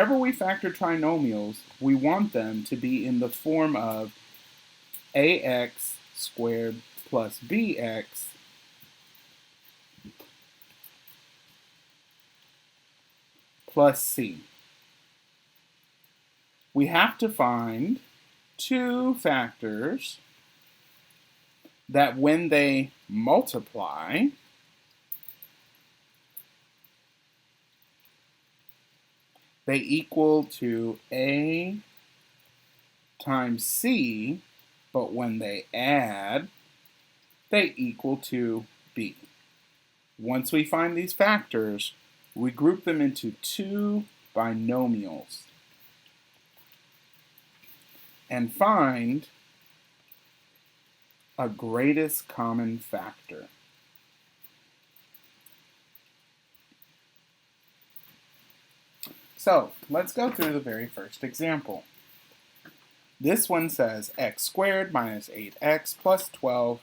Whenever we factor trinomials, we want them to be in the form of ax squared plus bx plus c. We have to find two factors that when they multiply, they equal to a times c, but when they add, they equal to b. Once we find these factors, we group them into two binomials and find a greatest common factor. So let's go through the very first example. This one says x squared minus 8x plus 12,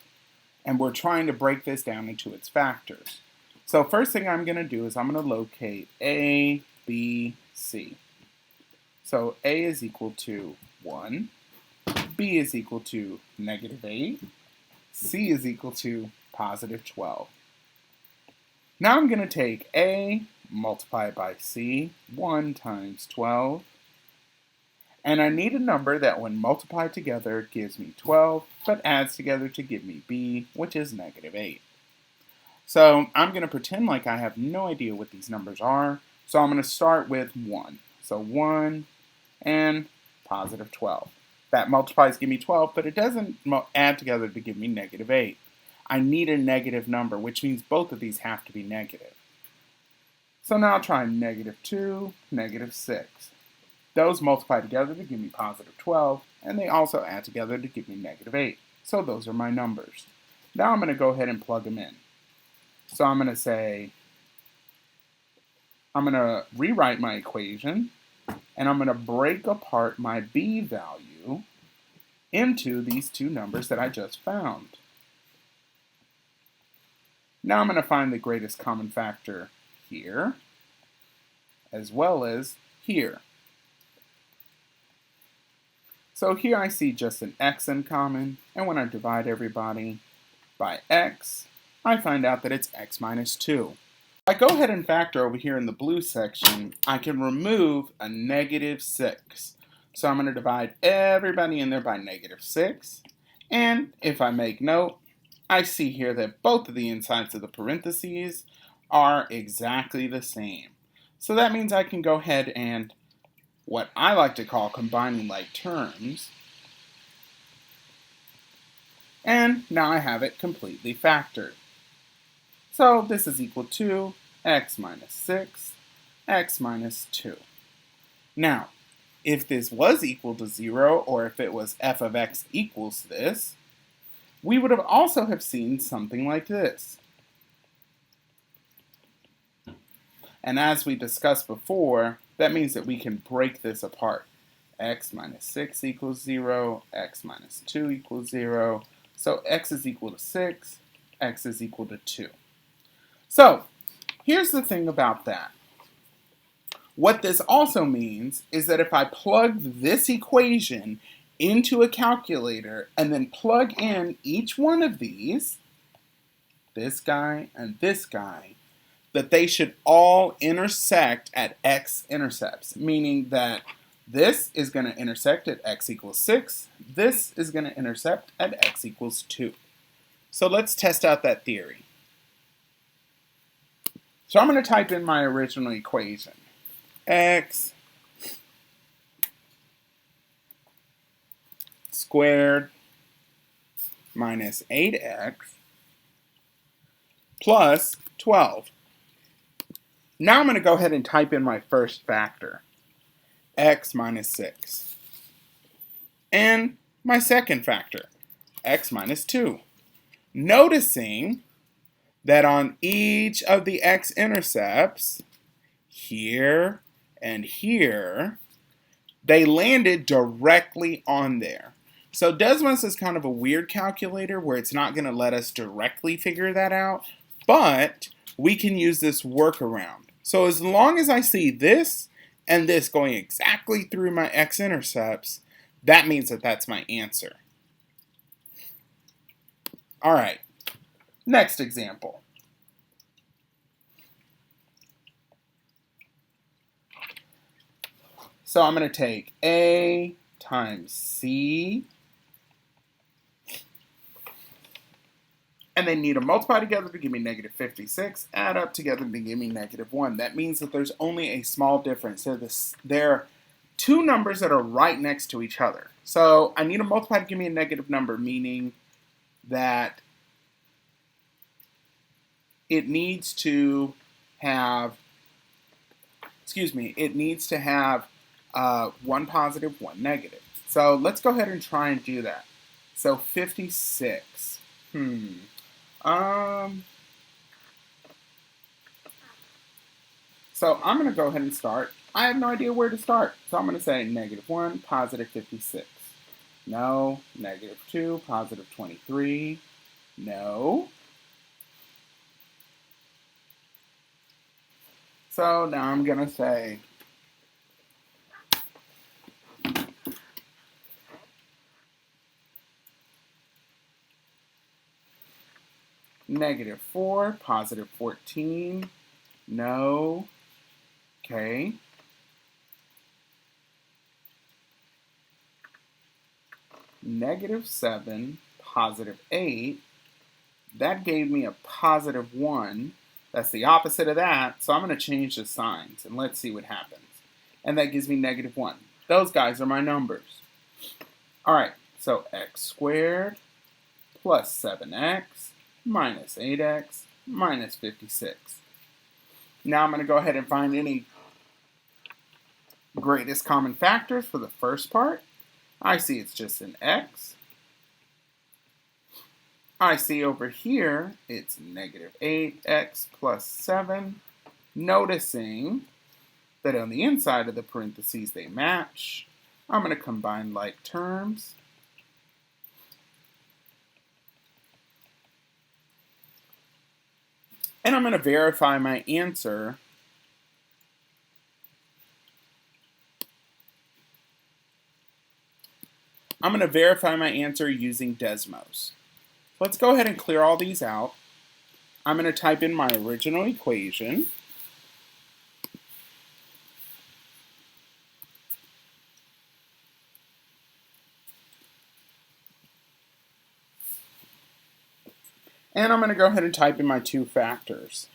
and we're trying to break this down into its factors. So first thing I'm going to do is I'm going to locate a, b, c. So a is equal to 1, b is equal to negative 8, c is equal to positive 12. Now I'm going to take a, multiply it by c, 1 times 12, and I need a number that when multiplied together gives me 12, but adds together to give me b, which is negative 8. So I'm going to pretend like I have no idea what these numbers are, so I'm going to start with 1. So 1 and positive 12. That multiplies give me 12, but it doesn't add together to give me negative 8. I need a negative number, which means both of these have to be negative. So now I'll try negative 2, negative 6. Those multiply together to give me positive 12, and they also add together to give me negative 8. So those are my numbers. Now I'm going to go ahead and plug them in. So I'm going to say, I'm going to rewrite my equation, and I'm going to break apart my b value into these two numbers that I just found. Now I'm going to find the greatest common factor here, as well as here. So here I see just an x in common, and when I divide everybody by x, I find out that it's x minus 2. If I go ahead and factor over here in the blue section, I can remove a negative 6. So I'm going to divide everybody in there by negative 6, and if I make note, I see here that both of the insides of the parentheses are exactly the same. So that means I can go ahead and what I like to call combining like terms. And now I have it completely factored. So this is equal to x minus 6, x minus 2. Now, if this was equal to 0, or if it was f of x equals this, we would have also have seen something like this. And as we discussed before, that means that we can break this apart. X minus 6 equals 0, x minus 2 equals 0. So x is equal to 6, x is equal to 2. So here's the thing about that. What this also means is that if I plug this equation into a calculator and then plug in each one of these, this guy and this guy, that they should all intersect at x-intercepts, meaning that this is going to intersect at x equals 6, this is going to intercept at x equals 2. So let's test out that theory. So I'm going to type in my original equation. X squared minus 8x plus 12. Now I'm going to go ahead and type in my first factor, x minus 6. And my second factor, x minus 2. Noticing that on each of the x-intercepts, here and here, they landed directly on there. So Desmos is kind of a weird calculator where it's not going to let us directly figure that out, but we can use this workaround. So as long as I see this and this going exactly through my x-intercepts, that means that that's my answer. All right, next example. So I'm going to take A times C, and they need to multiply together to give me negative 56, add up together to give me negative 1. That means that there's only a small difference. There are two numbers that are right next to each other. So I need to multiply to give me a negative number, meaning that it needs to have, one positive, one negative. So let's go ahead and try and do that. So 56. So I'm going to go ahead and start. I have no idea where to start. So I'm going to say negative 1, positive 56. No. Negative 2, positive 23. No. So now I'm going to say negative 4, positive 14. No. Okay. Negative 7, positive 8. That gave me a positive 1. That's the opposite of that. So I'm going to change the signs and let's see what happens. And that gives me negative 1. Those guys are my numbers. All right. So x squared plus 7x minus 8x minus 56. Now I'm going to go ahead and find any greatest common factors for the first part. I see it's just an x. I see over here it's negative 8x plus 7. Noticing that on the inside of the parentheses they match, I'm going to combine like terms. And I'm going to verify my answer using Desmos. Let's go ahead and clear all these out. I'm going to type in my original equation. And I'm going to go ahead and type in my two factors.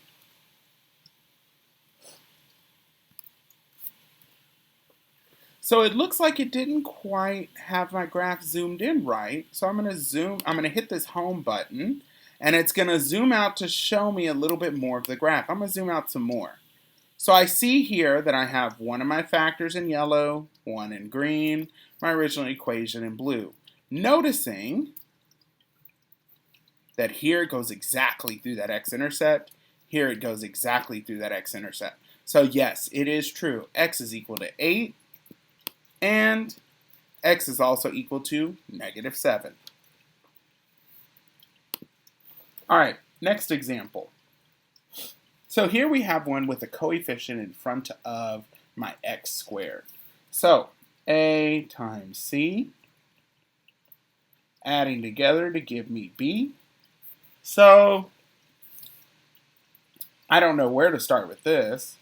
So it looks like it didn't quite have my graph zoomed in right. So I'm going to hit this home button, and it's going to zoom out to show me a little bit more of the graph. I'm going to zoom out some more. So I see here that I have one of my factors in yellow, one in green, my original equation in blue. Noticing that here it goes exactly through that x-intercept, here it goes exactly through that x-intercept. So yes, it is true. X is equal to 8, and x is also equal to negative 7. All right, next example. So here we have one with a coefficient in front of my x squared. So a times c, adding together to give me b. So I don't know where to start with this,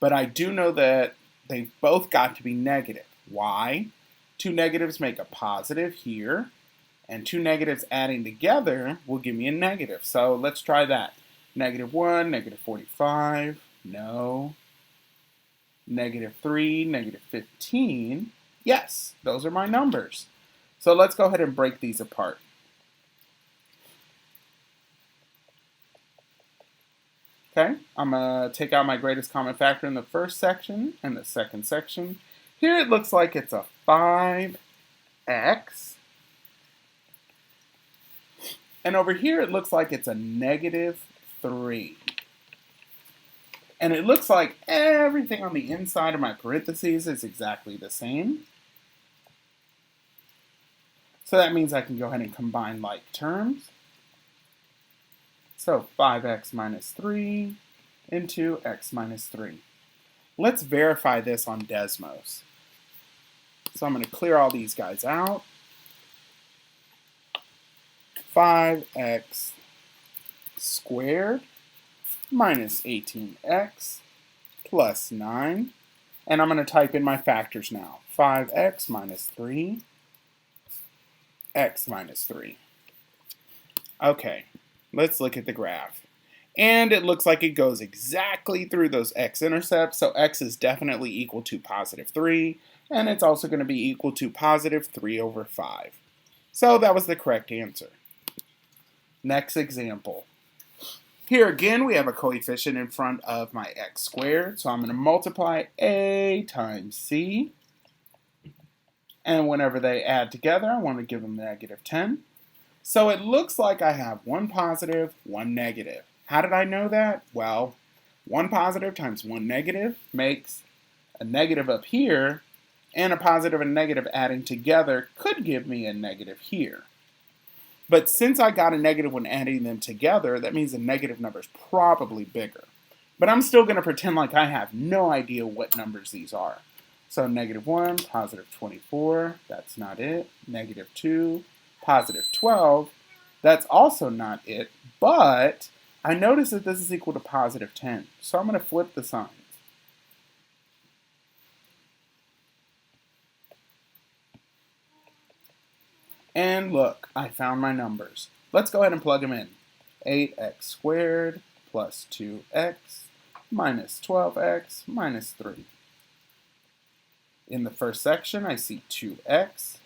but I do know that they've both got to be negative. Why? Two negatives make a positive here, and two negatives adding together will give me a negative. So let's try that. Negative 1, negative 45, no. Negative 3, negative 15, yes, those are my numbers. So let's go ahead and break these apart. Okay, I'm going to take out my greatest common factor in the first section and the second section. Here it looks like it's a 5x. And over here it looks like it's a negative 3. And it looks like everything on the inside of my parentheses is exactly the same. So that means I can go ahead and combine like terms. So 5x minus 3 into x minus 3. Let's verify this on Desmos. So I'm going to clear all these guys out. 5x squared minus 18x plus 9. And I'm going to type in my factors now. 5x minus 3, x minus 3. Okay, let's look at the graph. And it looks like it goes exactly through those x-intercepts, so x is definitely equal to positive 3, and it's also going to be equal to positive 3 over 5. So that was the correct answer. Next example. Here again, we have a coefficient in front of my x squared, so I'm going to multiply a times c, and whenever they add together, I want to give them negative 10. So it looks like I have one positive, one negative. How did I know that? Well, one positive times one negative makes a negative up here, and a positive and negative adding together could give me a negative here. But since I got a negative when adding them together, that means the negative number is probably bigger. But I'm still going to pretend like I have no idea what numbers these are. So negative 1, positive 24, that's not it. Negative 2, positive 12, that's also not it. But I notice that this is equal to positive 10. So I'm going to flip the signs. And look, I found my numbers. Let's go ahead and plug them in. 8x squared plus 2x minus 12x minus 3. In the first section, I see 2x.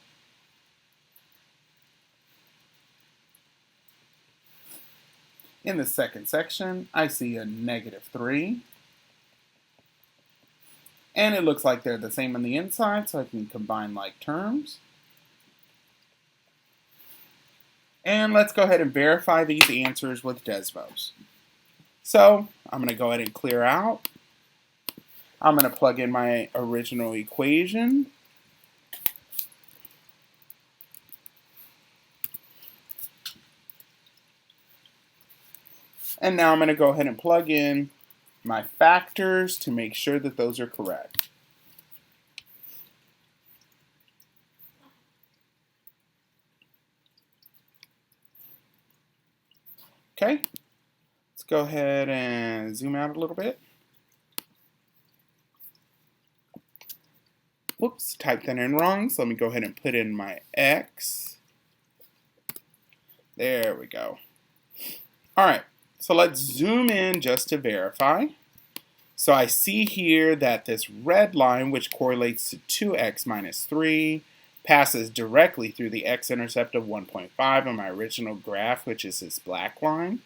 In the second section, I see a negative 3. And it looks like they're the same on the inside, so I can combine like terms. And let's go ahead and verify these answers with Desmos. So I'm going to go ahead and clear out. I'm going to plug in my original equation. And now I'm going to go ahead and plug in my factors to make sure that those are correct. Okay, let's go ahead and zoom out a little bit. Whoops, typed that in wrong, so let me go ahead and put in my x. There we go. All right, so let's zoom in just to verify. So I see here that this red line, which correlates to 2x minus 3, passes directly through the x-intercept of 1.5 on my original graph, which is this black line.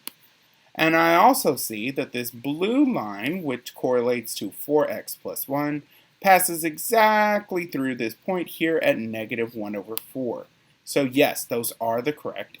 And I also see that this blue line, which correlates to 4x plus 1, passes exactly through this point here at negative 1 over 4. So yes, those are the correct answers.